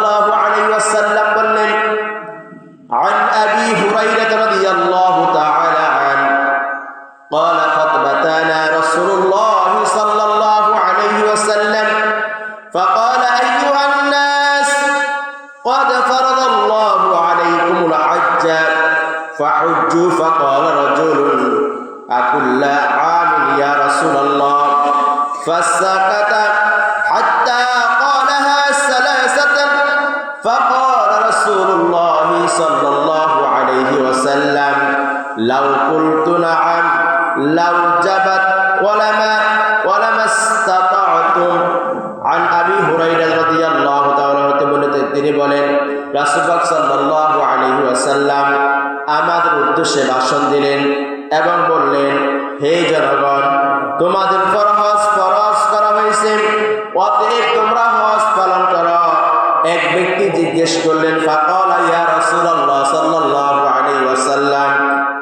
সাল্লাল্লাহু আলাইহি ওয়াসাল্লাম বললেন, عن أبي هريرة رضي الله تعالى عنه قال خطبتنا رسول الله صلى الله عليه وسلم فقال أيها الناس قد فرض الله عليكم الحج فحجوا فقال رجل أكل عام يا رسول الله فسكت حتى قالها ثلاثة فقال رسول الله صلى الله عليه وسلم لو قلت نعم لو جبت ولما استطعتم عن أبي هريرة رضي الله تعالى عنه তিনি বলেন রাসূলুল্লাহ সাল্লাল্লাহু আলাইহি ওয়াসাল্লাম আমাদের উদ্দেশ্যে ভাষণ দিলেন এবং বললেন, হে জনগণ, তোমাদের উপর হজ ফরজ করা হয়েছে, অতএব তোমরা হজ পালন করো। এক ব্যক্তি জিজ্ঞেস করলেন, ফাকালা ইয়া রাসূলুল্লাহ সাল্লাল্লাহু আলাইহি ওয়াসাল্লাম,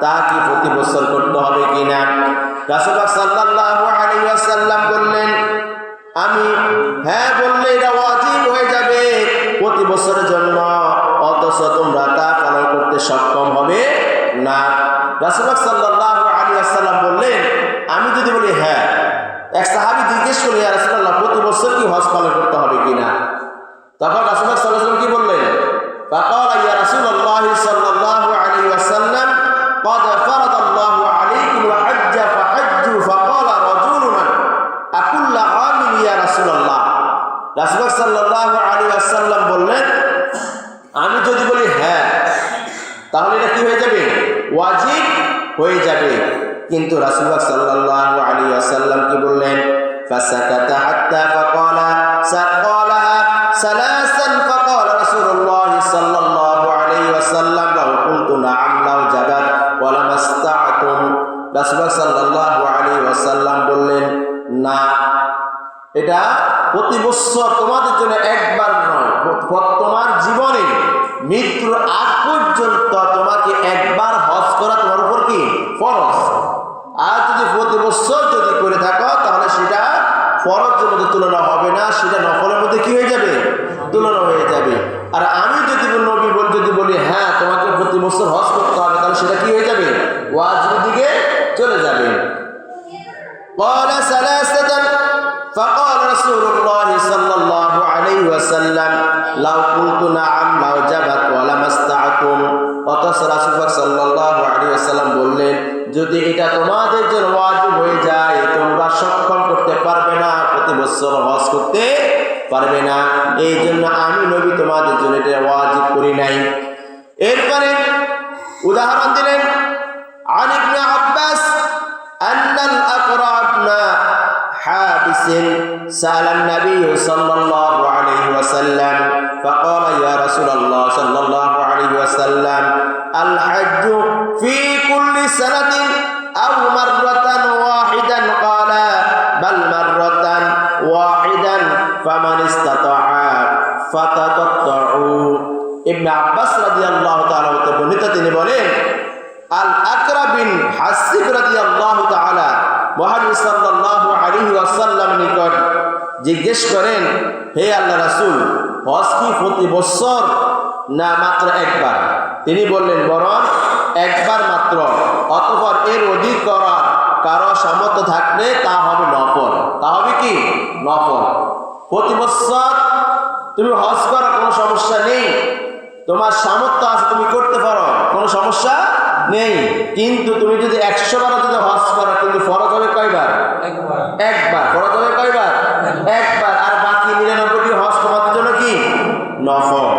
তা কি প্রতি বছর করতে হবে কিনা? রাসূলুল্লাহ সাল্লাল্লাহু আলাইহি ওয়াসাল্লাম বললেন, হ্যাঁ বললে এটা ওয়াজিব হয়ে যাবে প্রতি বছরের জন্য, অথচ তোমরা তা পালন করতে সক্ষম হবে না। রাসূলুল্লাহ সাল্লাল্লাহু আলাইহি ওয়াসাল্লাম বললেন, আমি যদি বলি হ্যাঁ, এক সাহাবী জিজ্ঞেস করলেন, ইয়া রাসূলুল্লাহ, প্রতি বছর কি হজ পালন করতে হবে কিনা? তখন রাসূলুল্লাহ সাল্লাল্লাহু আলাইহি ওয়াসাল্লাম কি বললেন? ফাকালা ইয়া রাসূলুল্লাহ সাল্লাল্লাহু আলাইহি ওয়াসাল্লাম قد فرض الله عليكم الحج فحجوا فقال رجل أكل عام يا رسول الله। রাসূলুল্লাহ সাল্লাল্লাহু আলাইহি ওয়াসাল্লাম বললেন, আমি যদি বলি হ্যাঁ, তাহলে এটা কি হয়ে যাবে? ওয়াজিব হয়ে যাবে। কিন্তু রাসূলুল্লাহ সাল্লাল্লাহু আলাইহি ওয়াসাল্লাম কি বললেন? ফাসাকাতা হাত্তা ফাকালা সালাসান ফাকালা রাসূলুল্লাহ সাল্লাল্লাহু আলাইহি ওয়াসাল্লাম লাউ কুনতু না'আম লাউ জাবাত ওয়া লামাস্তা'তুম। রাসূলুল্লাহ সাল্লাল্লাহু আলাইহি ওয়াসাল্লাম বললেন, না, এটা প্রতি বছর তোমাদের জন্য একবার নয়, তোমার জীবনে মৃত্যুর আগ পর্যন্ত তোমাকে একবার হজ করা তোমার উপর কি ফরজ। আর যদি প্রতি বছর যদি করে থাকো তাহলে সেটা ফরজের মধ্যে তুলনা হবে না, সেটা নফলের মধ্যে কি হয়ে যাবে? তুলনা হয়ে যাবে। আর আমি যদি নবী যদি বলি হ্যাঁ তোমাকে প্রতি বছর হজ করতে হবে, তাহলে সেটা কি হয়ে যাবে? ওয়াজিবের দিকে চলে যাবে। قال ثلاثة فقال رسول الله صلى الله عليه وسلم لو قلت نعم لو جبت ولما استطعتم। অথচ রাসূলুল্লাহ সাল্লাল্লাহু আলাইহি ওয়াসাল্লাম বললেন, যদি এটা তোমাদের জন্য ওয়াজিব হয়ে যায়, তোমরা সক্ষম করতে পারবে না, প্রতি বছর হজ করতে পারবে না, এই জন্য আমি নবী তোমাদের জন্য এটা ওয়াজিব করি নাই। এরপরে উদাহরণ দিলেন, عن ابن عباس أن الأقرع بن حابس سأل النبي صلى الله عليه وسلم فقال يا رسول الله صلى الله عليه وسلم الحج في كل سنة أو مرة واحدة؟ قال بل مرة واحدة فمن استطاع فتطوعوا। ইবনে আব্বাস রাদিয়াল্লাহু তাআলা হতে বর্ণিত, তিনি বলেন, আল আকরা বিন হাসিব রাদিয়াল্লাহু তাআলা মুহাম্মদ সাল্লাল্লাহু আলাইহি ওয়াসাল্লাম নিকট জিজ্ঞেস করেন, হে আল্লাহর রাসূল, হজ কি প্রতি বছর না মাত্র একবার? তিনি বললেন, বরং একবার মাত্র, অতঃপর এর অধিক করার কারো সামর্থ্য থাকলে তা হবে নফল। তা হবে কি? নফল। প্রতি বছর তুমি হজ করার কোনো সমস্যা নেই, তোমার সামর্থ্য আছে, তুমি করতে পারো, কোনো সমস্যা নেই। কিন্তু তুমি যদি 100 বার যদি হজ করো, কিন্তু ফরজ হবে কয়বার? একবার। ফরজ হবে কয়বার? একবার। আর বাকি 99টি হজ তোমাদের জন্য কি? নফল।